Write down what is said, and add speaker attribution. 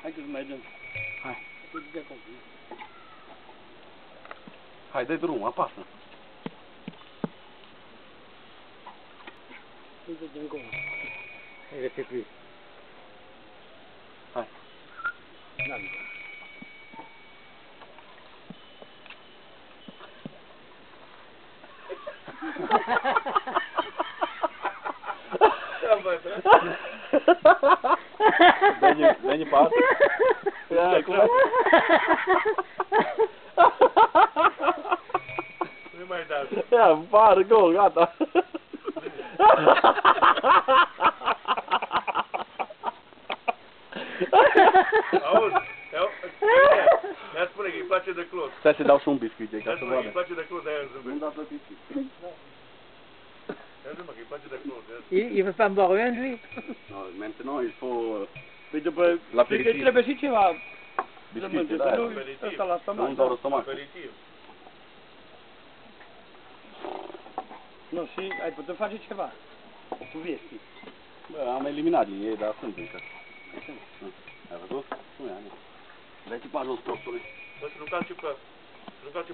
Speaker 1: Hai că mai dăm.
Speaker 2: Hai.
Speaker 1: De acolo.
Speaker 2: Hai, dă-i drumul, apasă.
Speaker 1: Uite de încolo. Hai de pe pui.
Speaker 2: Hai.
Speaker 1: N-am.
Speaker 2: Dă-ne pe altă. Ia, cum?
Speaker 3: Nu mai dați.
Speaker 2: Ia, pară, gol, gata.
Speaker 3: Auzi, ia spune că îi place de clot.
Speaker 2: Stai să dau și un biscuit, ca
Speaker 3: Ia
Speaker 2: să
Speaker 3: spune că îi
Speaker 2: vadă.
Speaker 3: place de clot, de-aia
Speaker 2: Nu
Speaker 3: zâmbesc.
Speaker 2: dau tot biscuit.
Speaker 3: Ia zi mă, că îi place de clot.
Speaker 1: Il veut pas me boire rien, lui?
Speaker 2: Non, maintenant il faut
Speaker 1: Păi după...
Speaker 2: l'aperitif.
Speaker 1: Păi trebuie și ceva...
Speaker 2: Biscuit,
Speaker 1: Să
Speaker 2: da.
Speaker 1: nu
Speaker 3: aperitiv.
Speaker 1: ăsta la
Speaker 2: Nu
Speaker 1: stomac.
Speaker 2: doar stomac.
Speaker 3: Aperitiv.
Speaker 1: Nu, și ai putut face ceva. Cu viestii.
Speaker 2: Bă, am eliminat din ei, dar sunt încă. Ai văzut? Nu e, nu. Dai-te pe jos, prostului.
Speaker 3: Bă, să nu calci pe... Să nu calci